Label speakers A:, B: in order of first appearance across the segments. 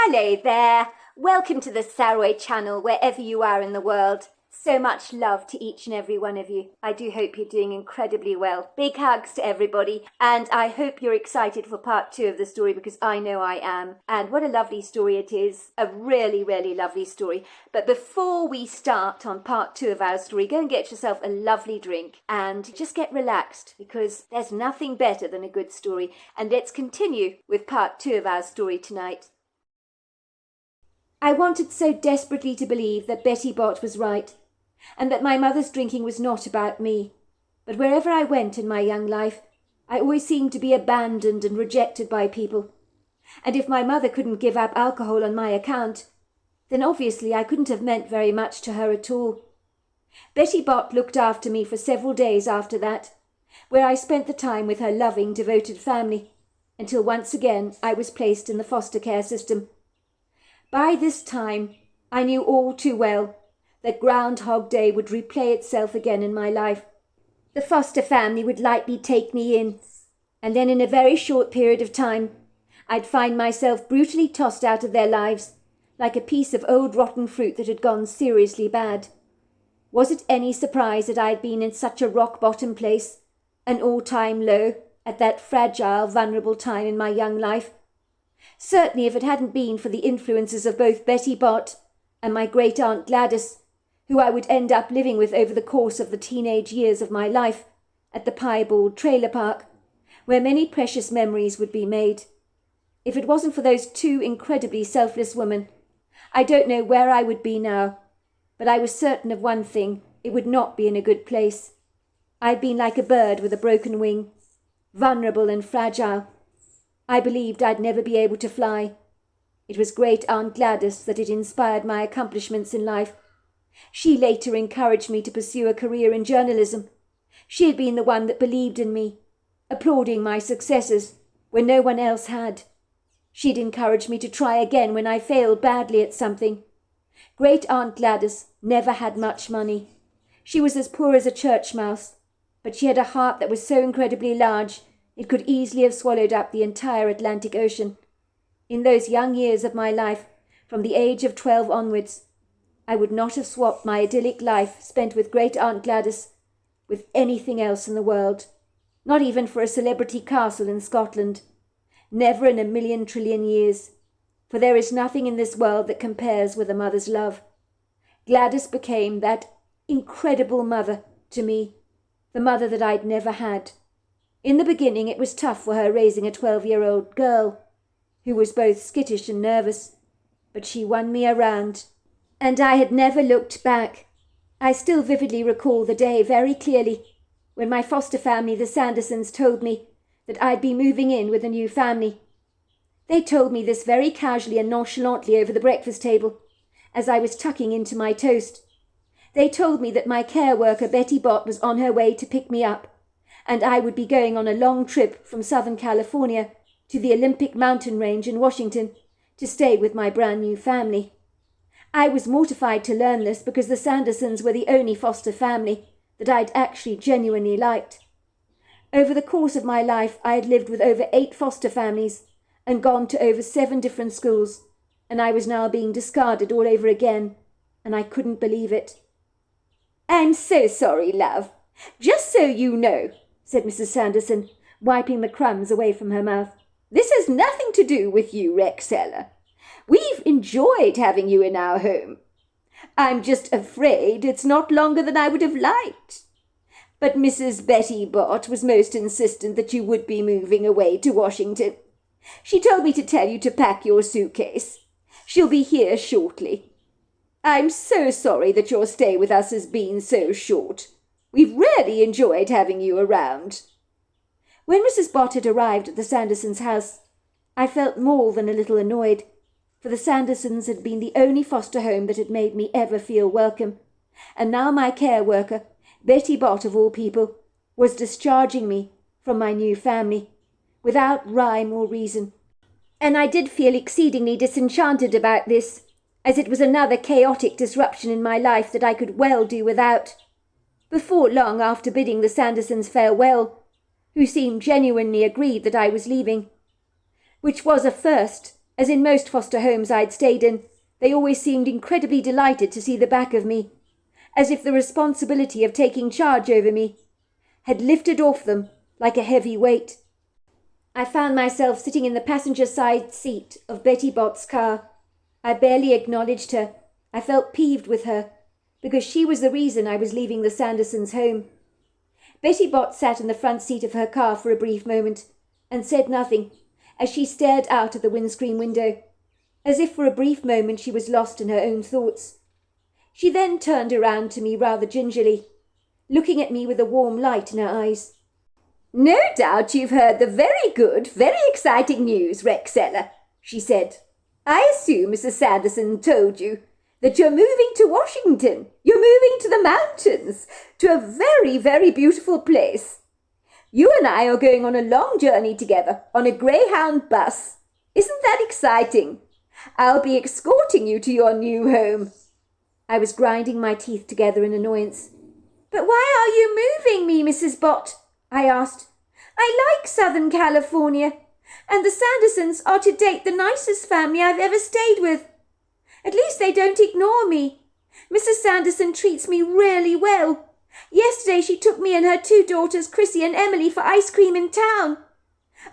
A: Hello there. Welcome to the Saraway channel, wherever you are in the world. So much love to each and every one of you. I do hope you're doing incredibly well. Big hugs to everybody, and I hope you're excited for part 2 of the story, because I know I am. And what a lovely story it is. A really, really lovely story. But before we start on part 2 of our story, go and get yourself a lovely drink and just get relaxed, because there's nothing better than a good story. And let's continue with part 2 of our story tonight. I wanted so desperately to believe that Betty Bott was right, and that my mother's drinking was not about me. But wherever I went in my young life, I always seemed to be abandoned and rejected by people. And if my mother couldn't give up alcohol on my account, then obviously I couldn't have meant very much to her at all. Betty Bott looked after me for several days after that, where I spent the time with her loving, devoted family, until once again I was placed in the foster care system. By this time, I knew all too well that Groundhog Day would replay itself again in my life. The foster family would lightly take me in, and then in a very short period of time, I'd find myself brutally tossed out of their lives, like a piece of old rotten fruit that had gone seriously bad. Was it any surprise that I'd been in such a rock-bottom place, an all-time low, at that fragile, vulnerable time in my young life? Certainly, if it hadn't been for the influences of both Betty Bott and my great-aunt Gladys, who I would end up living with over the course of the teenage years of my life at the Piebald Trailer Park, where many precious memories would be made. If it wasn't for those two incredibly selfless women, I don't know where I would be now, but I was certain of one thing: it would not be in a good place. I'd been like a bird with a broken wing, vulnerable and fragile. I believed I'd never be able to fly. It was great-aunt Gladys that had inspired my accomplishments in life. She later encouraged me to pursue a career in journalism. She had been the one that believed in me, applauding my successes when no one else had. She'd encouraged me to try again when I failed badly at something. Great-aunt Gladys never had much money. She was as poor as a church mouse, but she had a heart that was so incredibly large it could easily have swallowed up the entire Atlantic Ocean. In those young years of my life, from the age of 12 onwards, I would not have swapped my idyllic life spent with great-aunt Gladys with anything else in the world, not even for a celebrity castle in Scotland. Never in a million trillion years, for there is nothing in this world that compares with a mother's love. Gladys became that incredible mother to me, the mother that I'd never had. In the beginning it was tough for her raising a 12-year-old girl, who was both skittish and nervous, but she won me around, and I had never looked back. I still vividly recall the day very clearly, when my foster family, the Sandersons, told me that I'd be moving in with a new family. They told me this very casually and nonchalantly over the breakfast table, as I was tucking into my toast. They told me that my care worker, Betty Bott, was on her way to pick me up, and I would be going on a long trip from Southern California to the Olympic mountain range in Washington to stay with my brand new family. I was mortified to learn this, because the Sandersons were the only foster family that I'd actually genuinely liked. Over the course of my life, I had lived with over 8 foster families and gone to over 7 different schools, and I was now being discarded all over again, and I couldn't believe it. "I'm so sorry, love. Just so you know," said Mrs. Sanderson, wiping the crumbs away from her mouth, "this has nothing to do with you, Rexella. We've enjoyed having you in our home. I'm just afraid it's not longer than I would have liked. But Mrs. Betty Bott was most insistent that you would be moving away to Washington. She told me to tell you to pack your suitcase. She'll be here shortly. I'm so sorry that your stay with us has been so short. We've really enjoyed having you around." When Mrs. Bott had arrived at the Sandersons' house, I felt more than a little annoyed, for the Sandersons had been the only foster home that had made me ever feel welcome, and now my care worker, Betty Bott of all people, was discharging me from my new family, without rhyme or reason. And I did feel exceedingly disenchanted about this, as it was another chaotic disruption in my life that I could well do without. Before long, after bidding the Sandersons farewell, who seemed genuinely aggrieved that I was leaving, which was a first, As in most foster homes I'd stayed in, they always seemed incredibly delighted to see the back of me, as if the responsibility of taking charge over me had lifted off them like a heavy weight. I found myself sitting in the passenger side seat of Betty Bott's car. I barely acknowledged her. I felt peeved with her, because she was the reason I was leaving the Sandersons' home. Betty Bott sat in the front seat of her car for a brief moment, and said nothing, as she stared out of the windscreen window, as if for a brief moment she was lost in her own thoughts. She then turned around to me rather gingerly, looking at me with a warm light in her eyes. "No doubt you've heard the very good, very exciting news, Rexella," she said. "I assume Mrs. Sanderson told you that you're moving to Washington. You're moving to the mountains, to a very, very beautiful place. You and I are going on a long journey together on a Greyhound bus. Isn't that exciting? I'll be escorting you to your new home." I was grinding my teeth together in annoyance. "But why are you moving me, Mrs. Bott?" I asked. "I like Southern California, and the Sandersons are to date the nicest family I've ever stayed with. At least they don't ignore me. Mrs. Sanderson treats me really well. Yesterday she took me and her 2 daughters, Chrissy and Emily, for ice cream in town.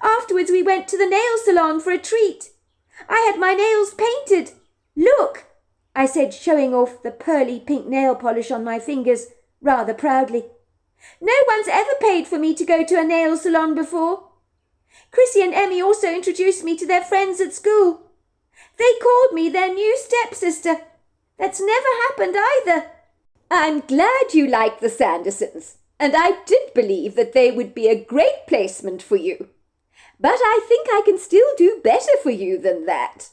A: Afterwards we went to the nail salon for a treat. I had my nails painted. Look," I said, showing off the pearly pink nail polish on my fingers rather proudly. "No one's ever paid for me to go to a nail salon before. Chrissy and Emmy also introduced me to their friends at school. They called me their new stepsister. That's never happened either." "I'm glad you like the Sandersons, and I did believe that they would be a great placement for you. But I think I can still do better for you than that,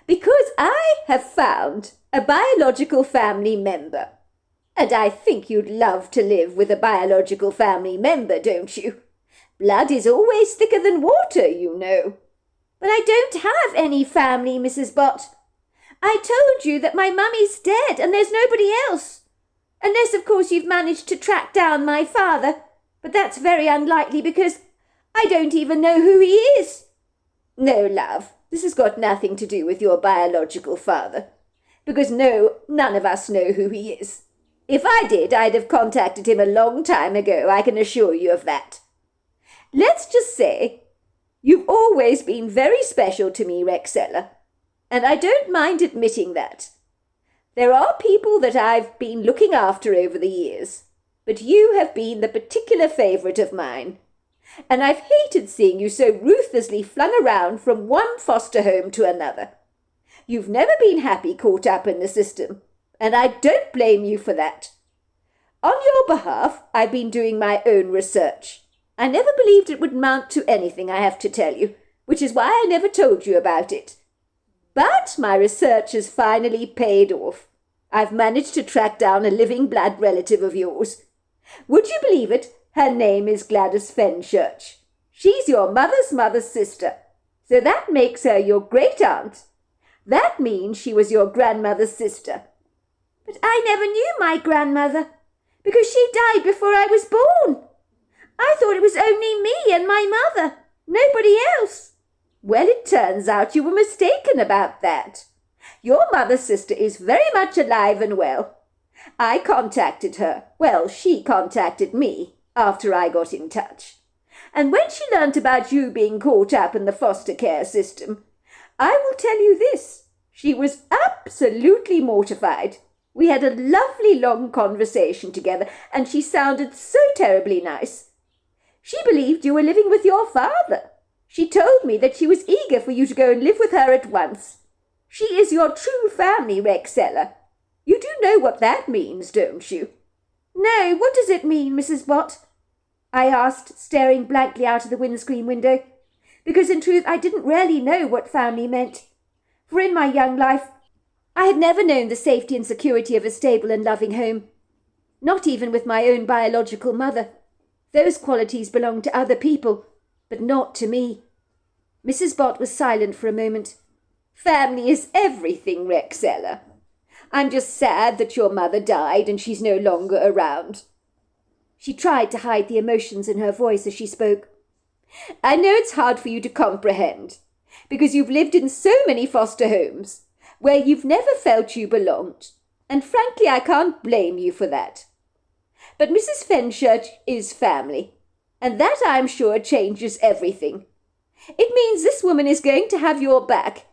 A: because I have found a biological family member. And I think you'd love to live with a biological family member, don't you? Blood is always thicker than water, you know." "But I don't have any family, Mrs. Bott. I told you that my mummy's dead and there's nobody else. Unless, of course, you've managed to track down my father. But that's very unlikely because I don't even know who he is." "No, love, this has got nothing to do with your biological father. Because none of us know who he is. If I did, I'd have contacted him a long time ago, I can assure you of that. Let's just say you've always been very special to me, Rexella, and I don't mind admitting that. There are people that I've been looking after over the years, but you have been the particular favourite of mine, and I've hated seeing you so ruthlessly flung around from one foster home to another. You've never been happy caught up in the system, and I don't blame you for that. On your behalf, I've been doing my own research. I never believed it would mount to anything, I have to tell you, which is why I never told you about it. But my research has finally paid off. I've managed to track down a living blood relative of yours. Would you believe it? Her name is Gladys Fenchurch. She's your mother's sister, so that makes her your great-aunt. That means she was your grandmother's sister." "But I never knew my grandmother, because she died before I was born. I thought it was only me and my mother, nobody else." "Well, it turns out you were mistaken about that. Your mother's sister is very much alive and well. I contacted her. Well, she contacted me after I got in touch. And when she learnt about you being caught up in the foster care system, I will tell you this, she was absolutely mortified. We had a lovely long conversation together, and she sounded so terribly nice. She believed you were living with your father. She told me that she was eager for you to go and live with her at once. She is your true family, Rexella. You do know what that means, don't you?" "No, what does it mean, Mrs. Bott?" I asked, staring blankly out of the windscreen window, because in truth I didn't really know what family meant. For in my young life, I had never known the safety and security of a stable and loving home. Not even with my own biological mother. Those qualities belonged to other people, but not to me. Mrs. Bott was silent for a moment. "Family is everything, Rexella. I'm just sad that your mother died and she's no longer around." She tried to hide the emotions in her voice as she spoke. "I know it's hard for you to comprehend. because you've lived in so many foster homes where you've never felt you belonged, and frankly I can't blame you for that. But Mrs. Fenchurch is family, and that I'm sure changes everything. It means this woman is going to have your back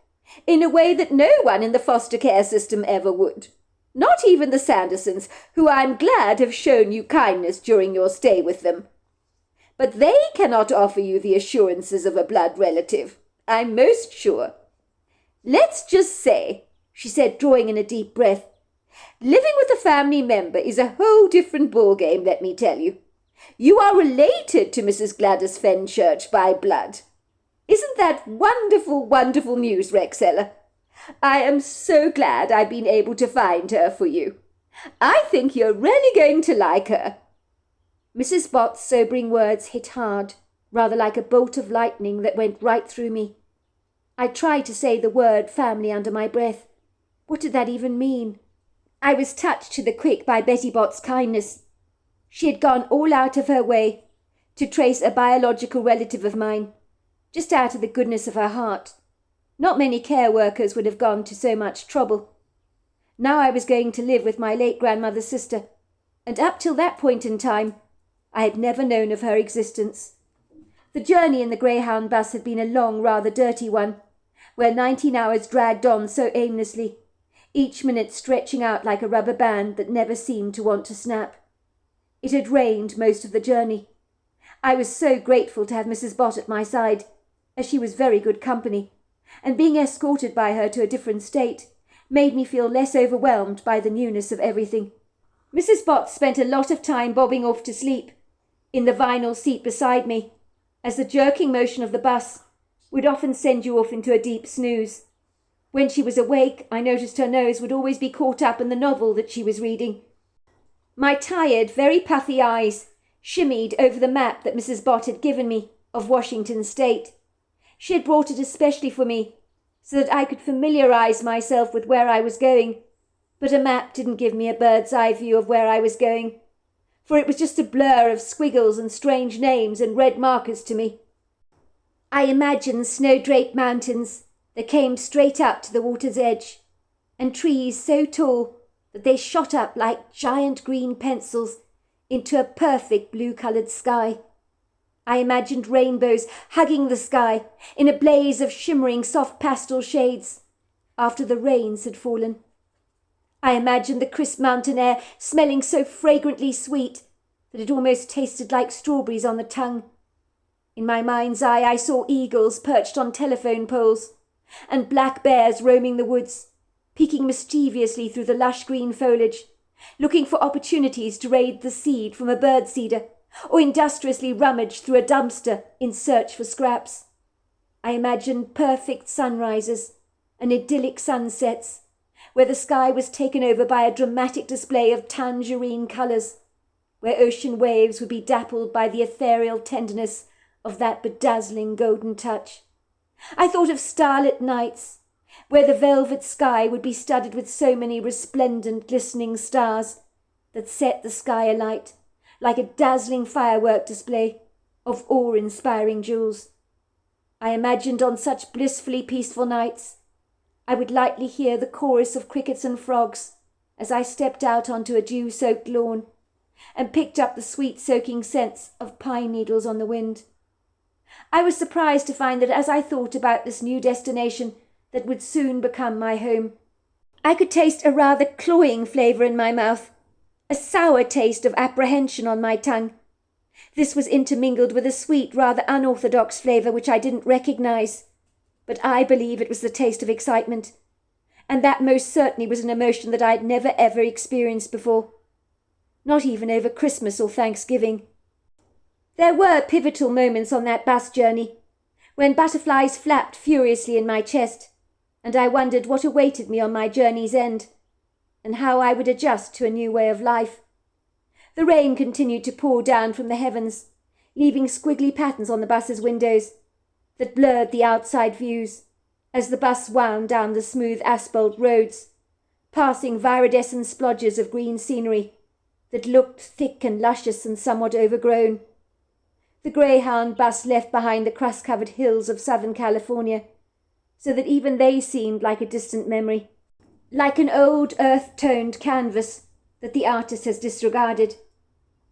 A: in a way that no one in the foster care system ever would. Not even the Sandersons, who I'm glad have shown you kindness during your stay with them. But they cannot offer you the assurances of a blood relative, I'm most sure. Let's just say, she said, drawing in a deep breath, living with a family member is a whole different ballgame, let me tell you. You are related to Mrs. Gladys Fenchurch by blood. Isn't that wonderful, wonderful news, Rexella? I am so glad I've been able to find her for you. I think you're really going to like her. Mrs. Bott's sobering words hit hard, rather like a bolt of lightning that went right through me. I tried to say the word family under my breath. What did that even mean? I was touched to the quick by Betty Bott's kindness. She had gone all out of her way to trace a biological relative of mine, just out of the goodness of her heart. Not many care workers would have gone to so much trouble. Now I was going to live with my late grandmother's sister, and up till that point in time, I had never known of her existence. The journey in the Greyhound bus had been a long, rather dirty one, where 19 hours dragged on so aimlessly, each minute stretching out like a rubber band that never seemed to want to snap. It had rained most of the journey. I was so grateful to have Mrs. Bott at my side, as she was very good company, and being escorted by her to a different state made me feel less overwhelmed by the newness of everything. Mrs. Bott spent a lot of time bobbing off to sleep in the vinyl seat beside me, as the jerking motion of the bus would often send you off into a deep snooze. When she was awake, I noticed her nose would always be caught up in the novel that she was reading. My tired, very puffy eyes shimmied over the map that Mrs. Bott had given me of Washington State. She had brought it especially for me, so that I could familiarize myself with where I was going, but a map didn't give me a bird's-eye view of where I was going, for it was just a blur of squiggles and strange names and red markers to me. I imagined snow-draped mountains that came straight up to the water's edge, and trees so tall that they shot up like giant green pencils into a perfect blue-coloured sky. I imagined rainbows hugging the sky in a blaze of shimmering soft pastel shades after the rains had fallen. I imagined the crisp mountain air smelling so fragrantly sweet that it almost tasted like strawberries on the tongue. In my mind's eye I saw eagles perched on telephone poles and black bears roaming the woods, peeking mischievously through the lush green foliage, looking for opportunities to raid the seed from a birdseeder or industriously rummage through a dumpster in search for scraps. I imagined perfect sunrises and idyllic sunsets, where the sky was taken over by a dramatic display of tangerine colours, where ocean waves would be dappled by the ethereal tenderness of that bedazzling golden touch. I thought of starlit nights, where the velvet sky would be studded with so many resplendent, glistening stars that set the sky alight like a dazzling firework display of awe-inspiring jewels. I imagined on such blissfully peaceful nights I would lightly hear the chorus of crickets and frogs as I stepped out onto a dew-soaked lawn and picked up the sweet-soaking scents of pine needles on the wind. I was surprised to find that as I thought about this new destination that would soon become my home, I could taste a rather cloying flavour in my mouth, a sour taste of apprehension on my tongue. This was intermingled with a sweet, rather unorthodox flavour which I didn't recognise, but I believe it was the taste of excitement, and that most certainly was an emotion that I had never ever experienced before, not even over Christmas or Thanksgiving. There were pivotal moments on that bus journey, when butterflies flapped furiously in my chest, and I wondered what awaited me on my journey's end, and how I would adjust to a new way of life. The rain continued to pour down from the heavens, leaving squiggly patterns on the bus's windows that blurred the outside views as the bus wound down the smooth asphalt roads, passing viridescent splodges of green scenery that looked thick and luscious and somewhat overgrown. The Greyhound bus left behind the crust-covered hills of Southern California so that even they seemed like a distant memory, like an old earth-toned canvas that the artist has disregarded,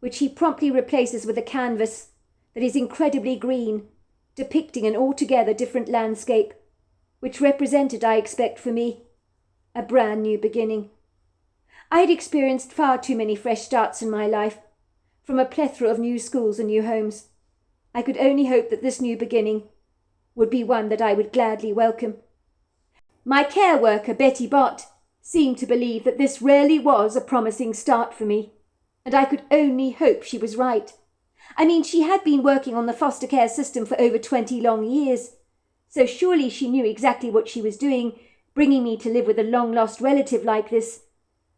A: which he promptly replaces with a canvas that is incredibly green, depicting an altogether different landscape, which represented, I expect for me, a brand new beginning. I had experienced far too many fresh starts in my life, from a plethora of new schools and new homes. I could only hope that this new beginning would be one that I would gladly welcome. My care worker, Betty Bott, seemed to believe that this really was a promising start for me, and I could only hope she was right. I mean, she had been working on the foster care system for over 20 long years, so surely she knew exactly what she was doing, bringing me to live with a long-lost relative like this,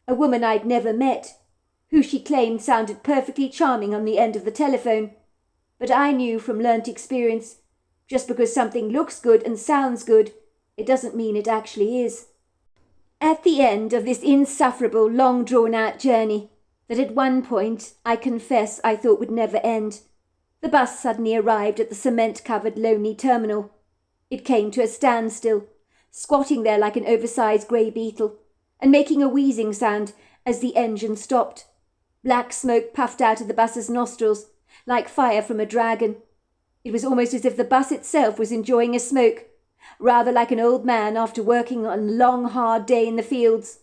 A: a woman I'd never met, who she claimed sounded perfectly charming on the end of the telephone. But I knew from learnt experience, just because something looks good and sounds good, it doesn't mean it actually is. At the end of this insufferable, long-drawn-out journey, that at one point, I confess, I thought would never end, the bus suddenly arrived at the cement-covered, lonely terminal. It came to a standstill, squatting there like an oversized grey beetle, and making a wheezing sound as the engine stopped. Black smoke puffed out of the bus's nostrils, like fire from a dragon. It was almost as if the bus itself was enjoying a smoke, rather like an old man after working on a long, hard day in the fields,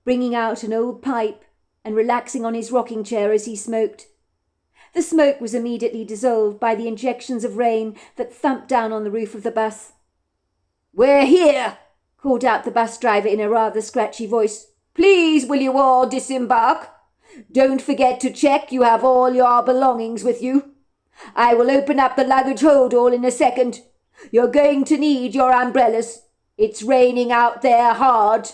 A: bringing out an old pipe and relaxing on his rocking chair as he smoked. The smoke was immediately dissolved by the injections of rain that thumped down on the roof of the bus. "We're here," called out the bus driver in a rather scratchy voice. "Please, will you all disembark? Don't forget to check you have all your belongings with you. I will open up the luggage hold all in a second. You're going to need your umbrellas. It's raining out there hard."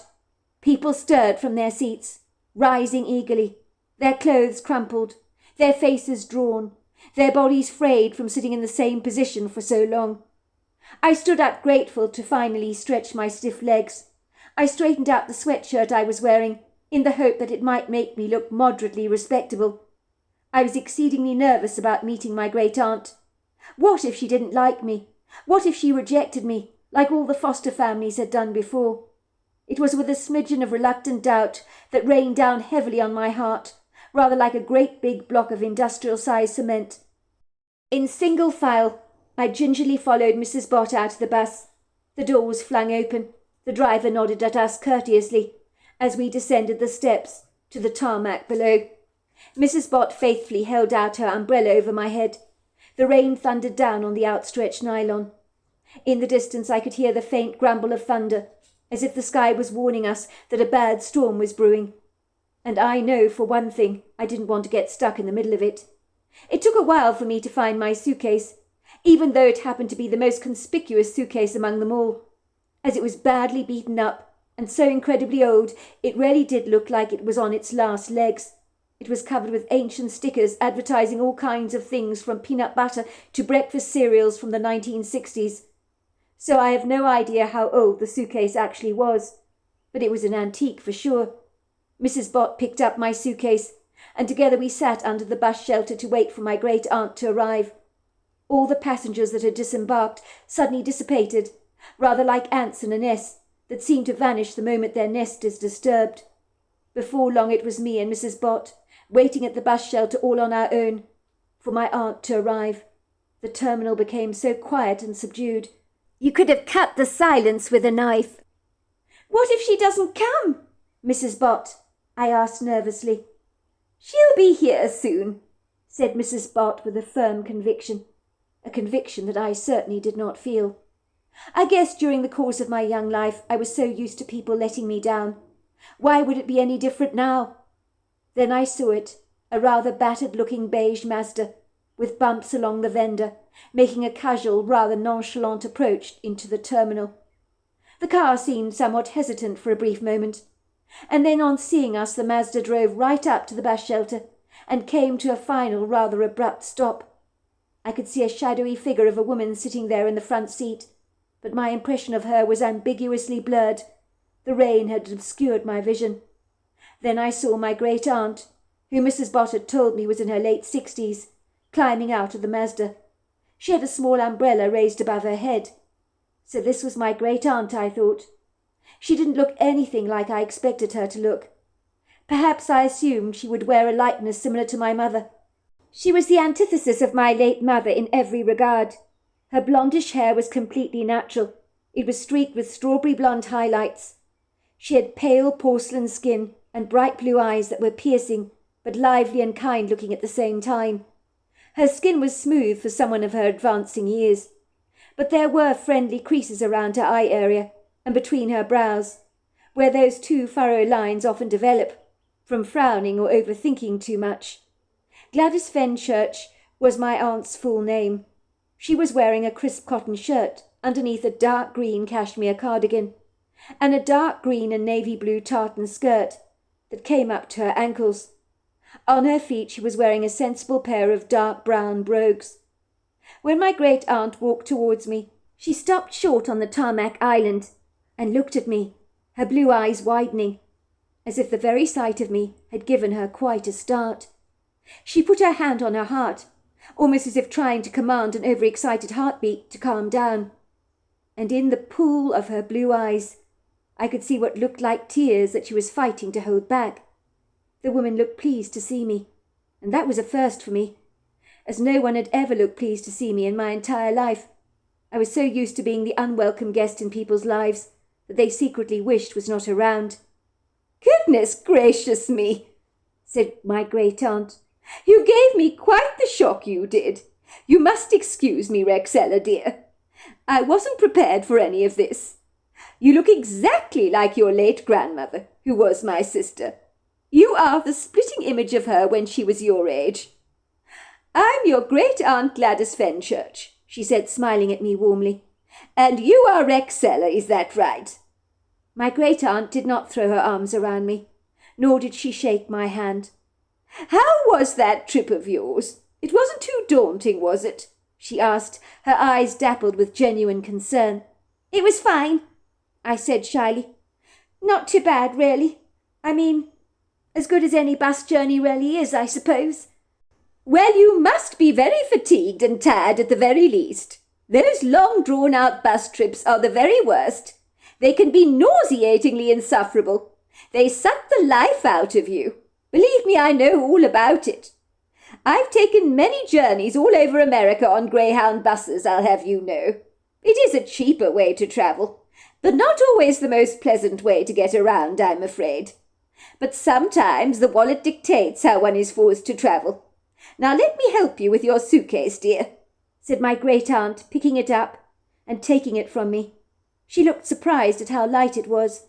A: People stirred from their seats, rising eagerly, their clothes crumpled, their faces drawn, their bodies frayed from sitting in the same position for so long. I stood up grateful to finally stretch my stiff legs. I straightened out the sweatshirt I was wearing, in the hope that it might make me look moderately respectable. I was exceedingly nervous about meeting my great-aunt. What if she didn't like me? What if she rejected me, like all the foster families had done before? It was with a smidgen of reluctant doubt that rained down heavily on my heart, rather like a great big block of industrial-sized cement. In single file, I gingerly followed Mrs. Bott out of the bus. The door was flung open. The driver nodded at us courteously as we descended the steps to the tarmac below. Mrs. Bott faithfully held out her umbrella over my head. The rain thundered down on the outstretched nylon. In the distance I could hear the faint grumble of thunder, as if the sky was warning us that a bad storm was brewing. And I know, for one thing, I didn't want to get stuck in the middle of it. It took a while for me to find my suitcase, even though it happened to be the most conspicuous suitcase among them all. As it was badly beaten up, and so incredibly old, it really did look like it was on its last legs. It was covered with ancient stickers advertising all kinds of things from peanut butter to breakfast cereals from the 1960s. So I have no idea how old the suitcase actually was, but it was an antique for sure. Mrs. Bott picked up my suitcase, and together we sat under the bus shelter to wait for my great-aunt to arrive. All the passengers that had disembarked suddenly dissipated, rather like ants in a nest that seem to vanish the moment their nest is disturbed. Before long it was me and Mrs. Bott, waiting at the bus shelter all on our own, for my aunt to arrive. The terminal became so quiet and subdued. You could have cut the silence with a knife. "What if she doesn't come, Mrs. Bott?" I asked nervously. "She'll be here soon," said Mrs. Bott with a firm conviction, a conviction that I certainly did not feel. I guess during the course of my young life I was so used to people letting me down. Why would it be any different now? Then I saw it, a rather battered-looking beige Mazda, with bumps along the fender, making a casual, rather nonchalant approach into the terminal. The car seemed somewhat hesitant for a brief moment, and then on seeing us the Mazda drove right up to the bus shelter and came to a final, rather abrupt stop. I could see a shadowy figure of a woman sitting there in the front seat, but my impression of her was ambiguously blurred. The rain had obscured my vision. Then I saw my great-aunt, who Mrs. Bott had told me was in her late 60s, climbing out of the Mazda. She had a small umbrella raised above her head. So this was my great-aunt, I thought. She didn't look anything like I expected her to look. Perhaps I assumed she would wear a likeness similar to my mother. She was the antithesis of my late mother in every regard. Her blondish hair was completely natural. It was streaked with strawberry blonde highlights. She had pale porcelain skin and bright blue eyes that were piercing, but lively and kind looking at the same time. Her skin was smooth for someone of her advancing years, but there were friendly creases around her eye area and between her brows, where those two furrow lines often develop, from frowning or overthinking too much. Gladys Fenchurch was my aunt's full name. She was wearing a crisp cotton shirt underneath a dark green cashmere cardigan, and a dark green and navy blue tartan skirt that came up to her ankles. On her feet she was wearing a sensible pair of dark brown brogues. When my great-aunt walked towards me, she stopped short on the tarmac island and looked at me, her blue eyes widening, as if the very sight of me had given her quite a start. She put her hand on her heart, almost as if trying to command an overexcited heartbeat to calm down. And in the pool of her blue eyes, I could see what looked like tears that she was fighting to hold back. The woman looked pleased to see me, and that was a first for me, as no one had ever looked pleased to see me in my entire life. I was so used to being the unwelcome guest in people's lives that they secretly wished was not around. "Goodness gracious me," said my great-aunt. "You gave me quite the shock, you did. You must excuse me, Rexella, dear. I wasn't prepared for any of this. You look exactly like your late grandmother, who was my sister. You are the splitting image of her when she was your age. I'm your great-aunt Gladys Fenchurch," she said, smiling at me warmly. "And you are Rexella, is that right?" My great-aunt did not throw her arms around me, nor did she shake my hand. "How was that trip of yours? It wasn't too daunting, was it?" she asked, her eyes dappled with genuine concern. "It was fine," I said shyly. "Not too bad, really. I mean, as good as any bus journey really is, I suppose." "Well, you must be very fatigued and tired at the very least. Those long drawn-out bus trips are the very worst. They can be nauseatingly insufferable. They suck the life out of you. Believe me, I know all about it. I've taken many journeys all over America on Greyhound buses, I'll have you know. It is a cheaper way to travel, but not always the most pleasant way to get around, I'm afraid. But sometimes the wallet dictates how one is forced to travel. Now let me help you with your suitcase, dear," said my great-aunt, picking it up and taking it from me. She looked surprised at how light it was.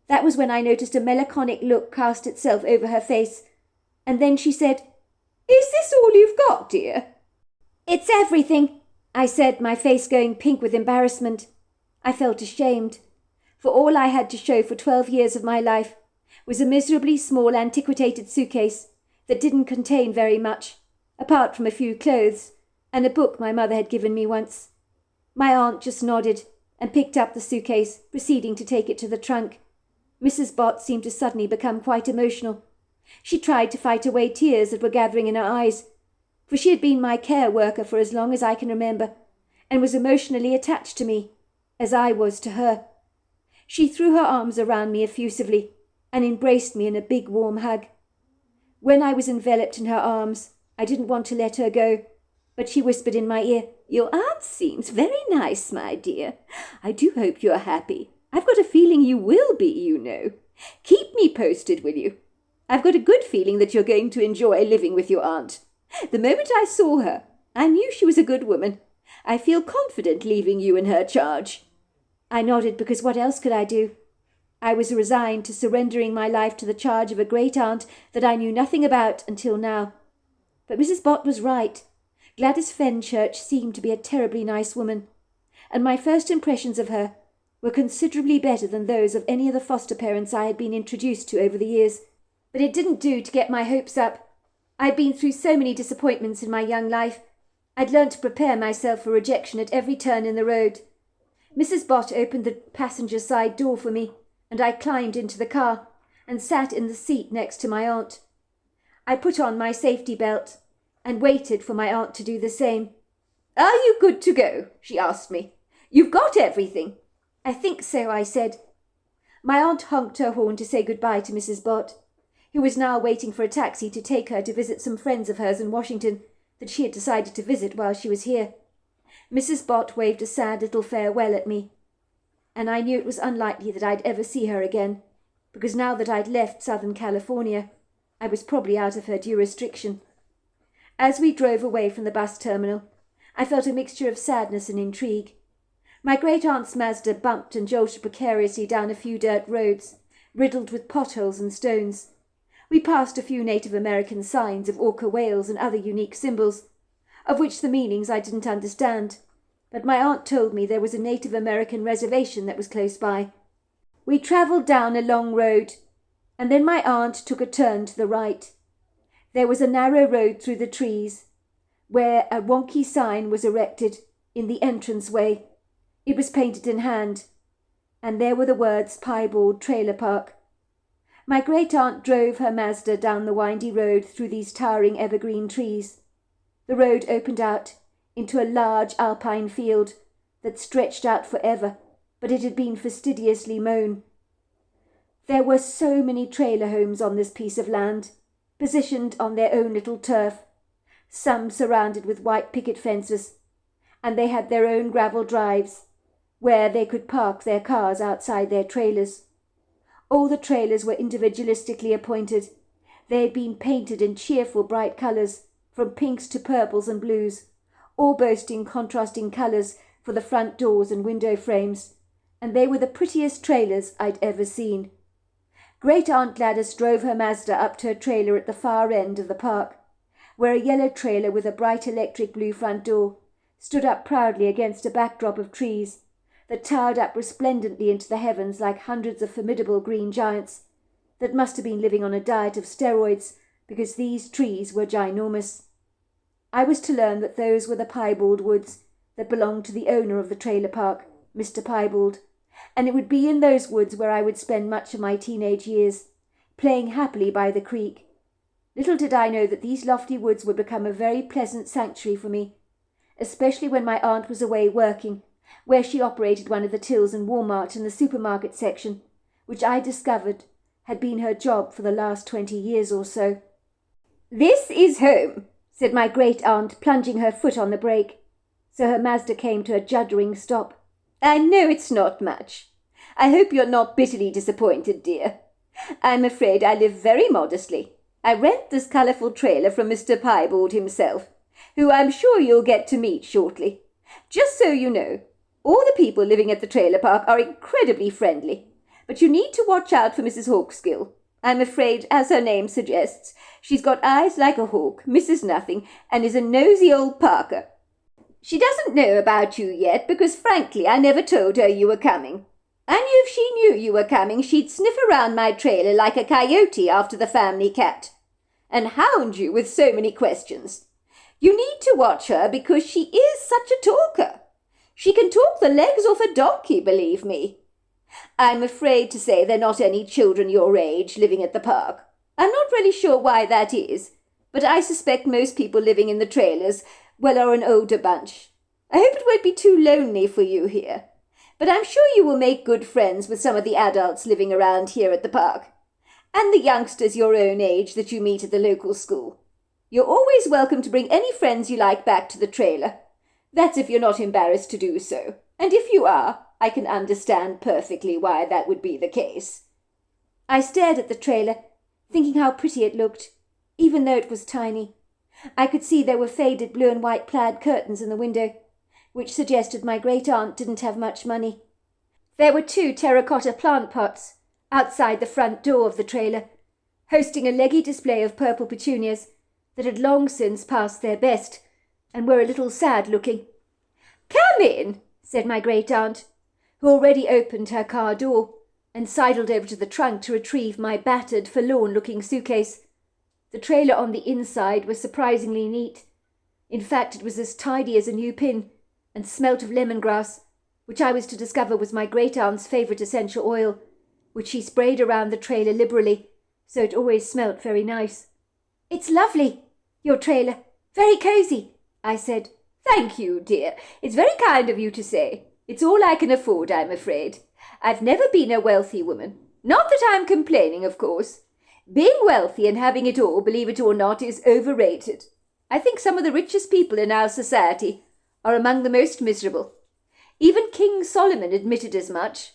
A: That was when I noticed a melancholic look cast itself over her face, and then she said, "Is this all you've got, dear?" "It's everything," I said, my face going pink with embarrassment. I felt ashamed, for all I had to show for 12 years of my life was a miserably small antiquated suitcase that didn't contain very much, apart from a few clothes and a book my mother had given me once. My aunt just nodded and picked up the suitcase, proceeding to take it to the trunk. Mrs. Bott seemed to suddenly become quite emotional. She tried to fight away tears that were gathering in her eyes, for she had been my care worker for as long as I can remember, and was emotionally attached to me, as I was to her. She threw her arms around me effusively and embraced me in a big warm hug. When I was enveloped in her arms, I didn't want to let her go, but she whispered in my ear, "Your aunt seems very nice, my dear. I do hope you're happy. I've got a feeling you will be, you know. Keep me posted, will you? I've got a good feeling that you're going to enjoy living with your aunt. The moment I saw her, I knew she was a good woman. I feel confident leaving you in her charge." I nodded, because what else could I do? I was resigned to surrendering my life to the charge of a great-aunt that I knew nothing about until now. But Mrs. Bott was right. Gladys Fenchurch seemed to be a terribly nice woman, and my first impressions of her were considerably better than those of any of the foster parents I had been introduced to over the years. But it didn't do to get my hopes up. I'd been through so many disappointments in my young life. I'd learned to prepare myself for rejection at every turn in the road. Mrs. Bott opened the passenger side door for me, and I climbed into the car and sat in the seat next to my aunt. I put on my safety belt and waited for my aunt to do the same. "Are you good to go?" she asked me. You've got everything." "I think so," I said. My aunt honked her horn to say goodbye to Mrs. Bott, who was now waiting for a taxi to take her to visit some friends of hers in Washington that she had decided to visit while she was here. Mrs. Bott waved a sad little farewell at me, and I knew it was unlikely that I'd ever see her again, because now that I'd left Southern California, I was probably out of her jurisdiction. As we drove away from the bus terminal, I felt a mixture of sadness and intrigue. My great-aunt's Mazda bumped and jolted precariously down a few dirt roads, riddled with potholes and stones. We passed a few Native American signs of orca whales and other unique symbols, of which the meanings I didn't understand, but my aunt told me there was a Native American reservation that was close by. We travelled down a long road, and then my aunt took a turn to the right. There was a narrow road through the trees, where a wonky sign was erected in the entranceway. It was painted in hand, and there were the words Piebald Trailer Park. My great-aunt drove her Mazda down the windy road through these towering evergreen trees. The road opened out into a large alpine field that stretched out forever, but it had been fastidiously mown. There were so many trailer homes on this piece of land, positioned on their own little turf, some surrounded with white picket fences, and they had their own gravel drives, where they could park their cars outside their trailers. All the trailers were individualistically appointed. They had been painted in cheerful bright colours, from pinks to purples and blues, all boasting contrasting colours for the front doors and window frames, and they were the prettiest trailers I'd ever seen. Great-aunt Gladys drove her Mazda up to her trailer at the far end of the park, where a yellow trailer with a bright electric blue front door stood up proudly against a backdrop of trees that towered up resplendently into the heavens like hundreds of formidable green giants that must have been living on a diet of steroids, because these trees were ginormous. I was to learn that those were the Piebald Woods that belonged to the owner of the trailer park, Mr. Piebald, and it would be in those woods where I would spend much of my teenage years, playing happily by the creek. Little did I know that these lofty woods would become a very pleasant sanctuary for me, especially when my aunt was away working, where she operated one of the tills in Walmart in the supermarket section, which I discovered had been her job for the last 20 years or so. "This is home," said my great-aunt, plunging her foot on the brake, so her Mazda came to a juddering stop. "I know it's not much. I hope you're not bitterly disappointed, dear. I'm afraid I live very modestly. I rent this colourful trailer from Mr. Piebald himself, who I'm sure you'll get to meet shortly. Just so you know, all the people living at the trailer park are incredibly friendly, but you need to watch out for Mrs. Hawkskill. I'm afraid, as her name suggests, she's got eyes like a hawk, misses nothing, and is a nosy old Parker. She doesn't know about you yet, because frankly I never told her you were coming. I knew if she knew you were coming, she'd sniff around my trailer like a coyote after the family cat, and hound you with so many questions. You need to watch her because she is such a talker. She can talk the legs off a donkey, believe me. I'm afraid to say there are not any children your age living at the park. I'm not really sure why that is, but I suspect most people living in the trailers, well, are an older bunch. I hope it won't be too lonely for you here, but I'm sure you will make good friends with some of the adults living around here at the park, and the youngsters your own age that you meet at the local school. You're always welcome to bring any friends you like back to the trailer. That's if you're not embarrassed to do so, and if you are, I can understand perfectly why that would be the case." I stared at the trailer, thinking how pretty it looked, even though it was tiny. I could see there were faded blue and white plaid curtains in the window, which suggested my great-aunt didn't have much money. There were 2 terracotta plant pots outside the front door of the trailer, hosting a leggy display of purple petunias that had long since passed their best and were a little sad-looking. "Come in," said my great-aunt, who already opened her car door and sidled over to the trunk to retrieve my battered, forlorn-looking suitcase. The trailer on the inside was surprisingly neat. In fact, it was as tidy as a new pin, and smelt of lemongrass, which I was to discover was my great-aunt's favourite essential oil, which she sprayed around the trailer liberally, so it always smelt very nice. "It's lovely, your trailer. Very cosy," I said. "Thank you, dear. It's very kind of you to say. It's all I can afford, I'm afraid. I've never been a wealthy woman. Not that I'm complaining, of course. Being wealthy and having it all, believe it or not, is overrated. I think some of the richest people in our society are among the most miserable. Even King Solomon admitted as much.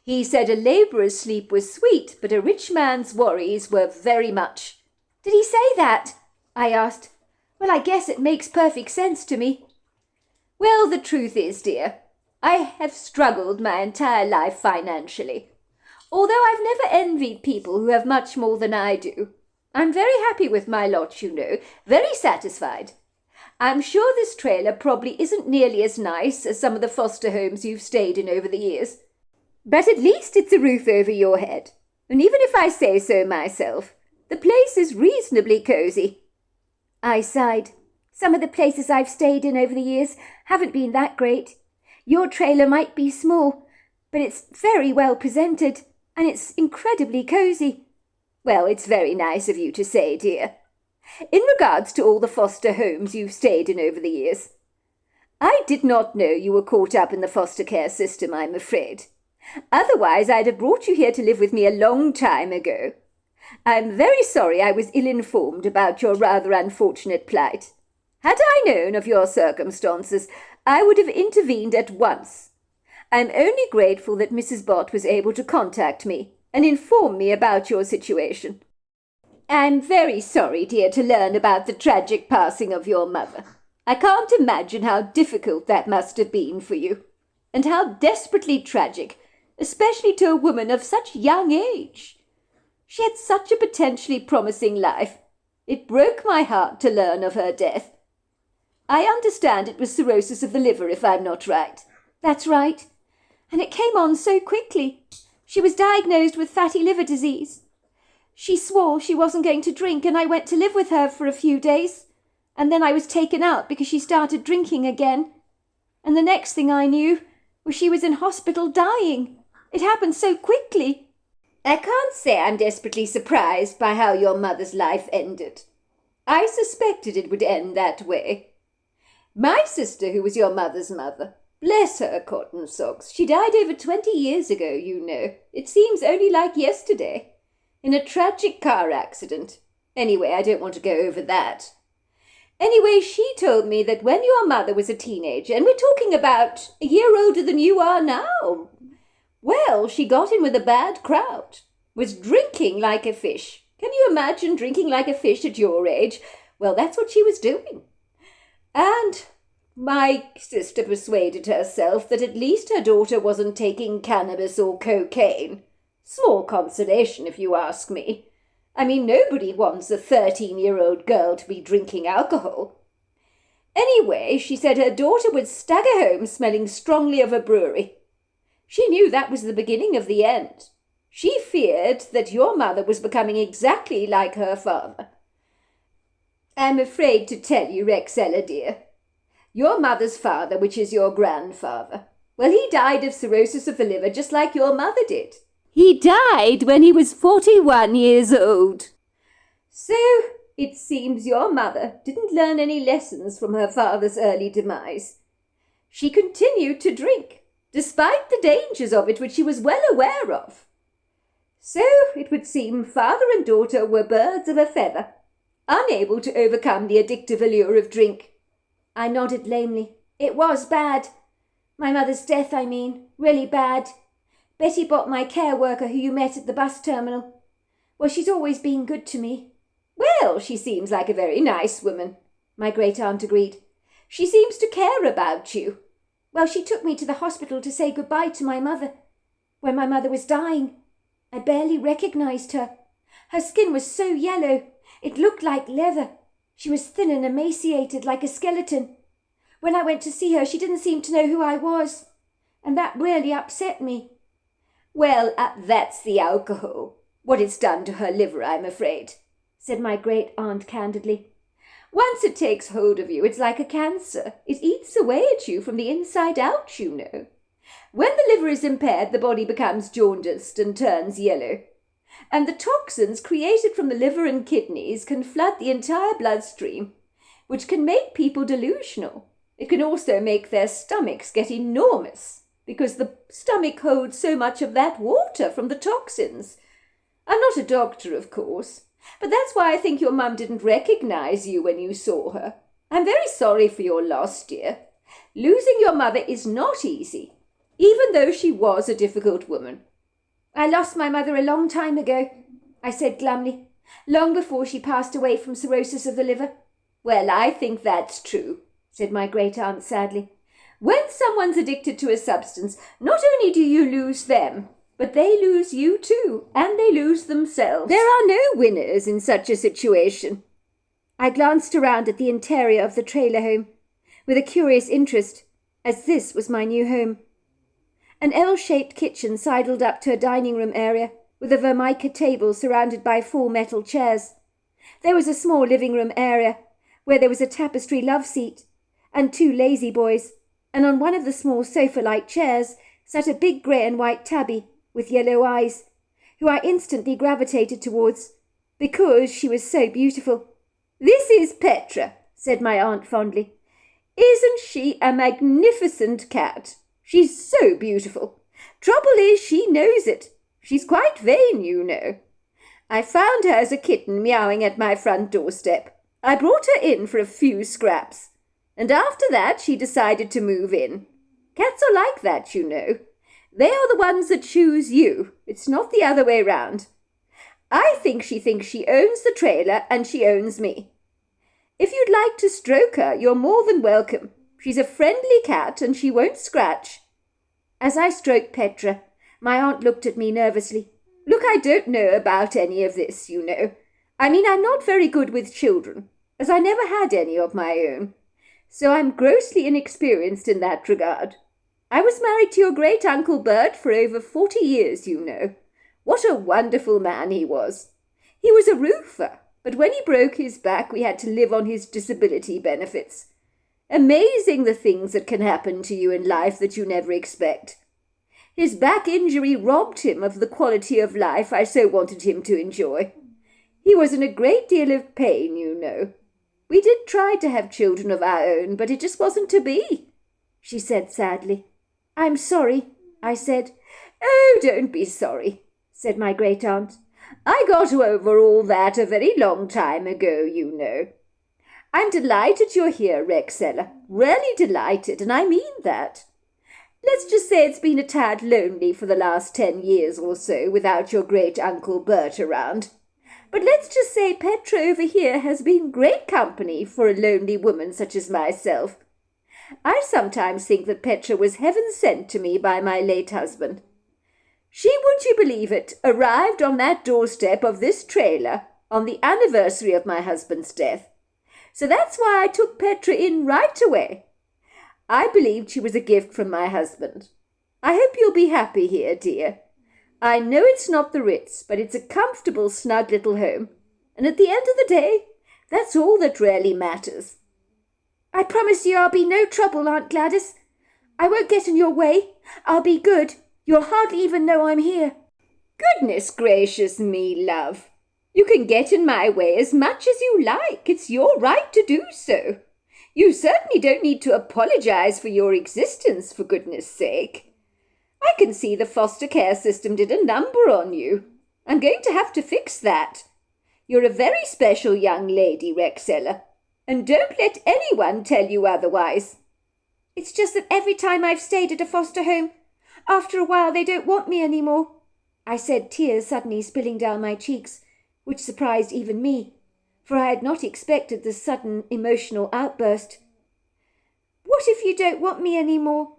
A: He said a labourer's sleep was sweet, but a rich man's worries were very much. Did he say that? I asked. Well, I guess it makes perfect sense to me. Well, the truth is, dear, I have struggled my entire life financially. Although I've never envied people who have much more than I do. I'm very happy with my lot, you know, very satisfied. I'm sure this trailer probably isn't nearly as nice as some of the foster homes you've stayed in over the years. But at least it's a roof over your head. And even if I say so myself, the place is reasonably cosy. I sighed. Some of the places I've stayed in over the years haven't been that great. Your trailer might be small, but it's very well presented, and it's incredibly cosy. Well, it's very nice of you to say, dear. In regards to all the foster homes you've stayed in over the years, I did not know you were caught up in the foster care system, I'm afraid. Otherwise, I'd have brought you here to live with me a long time ago. I'm very sorry I was ill-informed about your rather unfortunate plight. Had I known of your circumstances, I would have intervened at once. I'm only grateful that Mrs. Bott was able to contact me and inform me about your situation. I'm very sorry, dear, to learn about the tragic passing of your mother. I can't imagine how difficult that must have been for you, and how desperately tragic, especially to a woman of such young age. She had such a potentially promising life. It broke my heart to learn of her death. I understand it was cirrhosis of the liver, if I'm not right. That's right. And it came on so quickly. She was diagnosed with fatty liver disease. She swore she wasn't going to drink, and I went to live with her for a few days. And then I was taken out because she started drinking again. And the next thing I knew was she was in hospital dying. It happened so quickly. I can't say I'm desperately surprised by how your mother's life ended. I suspected it would end that way. My sister, who was your mother's mother, bless her cotton socks, she died over 20 years ago, you know. It seems only like yesterday. In a tragic car accident. Anyway, I don't want to go over that. Anyway, she told me that when your mother was a teenager, and we're talking about a year older than you are now, well, she got in with a bad crowd, was drinking like a fish. Can you imagine drinking like a fish at your age? Well, that's what she was doing. And my sister persuaded herself that at least her daughter wasn't taking cannabis or cocaine. Small consolation, if you ask me. I mean, nobody wants a 13-year-old girl to be drinking alcohol. Anyway, she said her daughter would stagger home smelling strongly of a brewery. She knew that was the beginning of the end. She feared that your mother was becoming exactly like her father. I'm afraid to tell you, Rexella, dear. Your mother's father, which is your grandfather, well, he died of cirrhosis of the liver just like your mother did. He died when he was 41 years old. So, it seems your mother didn't learn any lessons from her father's early demise. She continued to drink, despite the dangers of it which she was well aware of. So, it would seem father and daughter were birds of a feather, unable to overcome the addictive allure of drink. I nodded lamely. It was bad. My mother's death, I mean, really bad. Betty Bott, my care worker who you met at the bus terminal. Well, she's always been good to me. Well, she seems like a very nice woman, my great-aunt agreed. She seems to care about you. Well, she took me to the hospital to say goodbye to my mother. When my mother was dying, I barely recognized her. Her skin was so yellow, it looked like leather. She was thin and emaciated like a skeleton. When I went to see her, she didn't seem to know who I was, and that really upset me. Well, that's the alcohol. What it's done to her liver, I'm afraid, said my great-aunt candidly. Once it takes hold of you, it's like a cancer. It eats away at you from the inside out, you know. When the liver is impaired, the body becomes jaundiced and turns yellow. And the toxins created from the liver and kidneys can flood the entire bloodstream, which can make people delusional. It can also make their stomachs get enormous. because the stomach holds so much of that water from the toxins. I'm not a doctor, of course, but that's why I think your mum didn't recognize you when you saw her. I'm very sorry for your loss, dear. Losing your mother is not easy, even though she was a difficult woman. I lost my mother a long time ago, I said glumly, long before she passed away from cirrhosis of the liver. Well, I think that's true, said my great-aunt sadly. When someone's addicted to a substance, not only do you lose them, but they lose you too, and they lose themselves. There are no winners in such a situation. I glanced around at the interior of the trailer home, with a curious interest, as this was my new home. An L-shaped kitchen sidled up to a dining room area, with a Vermica table surrounded by 4 metal chairs. There was a small living room area, where there was a tapestry love seat, and 2 lazy boys, and on one of the small sofa-like chairs sat a big grey and white tabby with yellow eyes, who I instantly gravitated towards, because she was so beautiful. "This is Petra," said my aunt fondly. "Isn't she a magnificent cat? She's so beautiful. Trouble is, she knows it. She's quite vain, you know. I found her as a kitten meowing at my front doorstep. I brought her in for a few scraps, and after that she decided to move in. Cats are like that, you know. They are the ones that choose you. It's not the other way round. I think she thinks she owns the trailer and she owns me. If you'd like to stroke her, you're more than welcome. She's a friendly cat and she won't scratch." As I stroked Petra, my aunt looked at me nervously. "Look, I don't know about any of this, you know. I mean, I'm not very good with children, as I never had any of my own. So I'm grossly inexperienced in that regard. I was married to your great-uncle Bert for over 40 years, you know. What a wonderful man he was. He was a roofer, but when he broke his back we had to live on his disability benefits. Amazing the things that can happen to you in life that you never expect. His back injury robbed him of the quality of life I so wanted him to enjoy. He was in a great deal of pain, you know. We did try to have children of our own, but it just wasn't to be," she said sadly. "I'm sorry," I said. "Oh, don't be sorry," said my great-aunt. "I got over all that a very long time ago, you know. I'm delighted you're here, Rexella, really delighted, and I mean that. Let's just say it's been a tad lonely for the last 10 years or so without your great-uncle Bert around. But let's just say Petra over here has been great company for a lonely woman such as myself. I sometimes think that Petra was heaven sent to me by my late husband. She, would you believe it, arrived on that doorstep of this trailer on the anniversary of my husband's death. So that's why I took Petra in right away. I believed she was a gift from my husband. I hope you'll be happy here, dear. I know it's not the Ritz, but it's a comfortable, snug little home. And at the end of the day, that's all that really matters." "I promise you I'll be no trouble, Aunt Gladys. I won't get in your way. I'll be good. You'll hardly even know I'm here." "Goodness gracious me, love. You can get in my way as much as you like. It's your right to do so. You certainly don't need to apologize for your existence, for goodness sake. I can see the foster care system did a number on you. I'm going to have to fix that. You're a very special young lady, Rexella, and don't let anyone tell you otherwise." "It's just that every time I've stayed at a foster home, after a while they don't want me any more," I said, tears suddenly spilling down my cheeks, which surprised even me, for I had not expected this sudden emotional outburst. "What if you don't want me any more?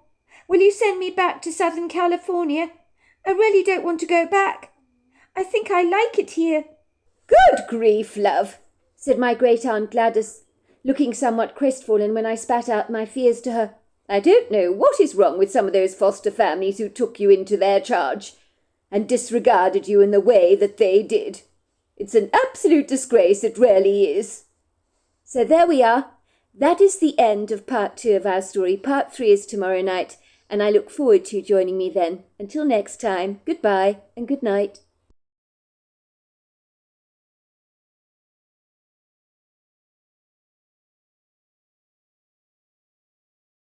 A: Will you send me back to Southern California? I really don't want to go back. I think I like it here." "Good grief, love," said my great-aunt Gladys, looking somewhat crestfallen when I spat out my fears to her. "I don't know what is wrong with some of those foster families who took you into their charge and disregarded you in the way that they did. It's an absolute disgrace, it really is." So there we are. That is the end of part 2 of our story. Part 3 is tomorrow night, and I look forward to you joining me then. Until next time, goodbye and good night.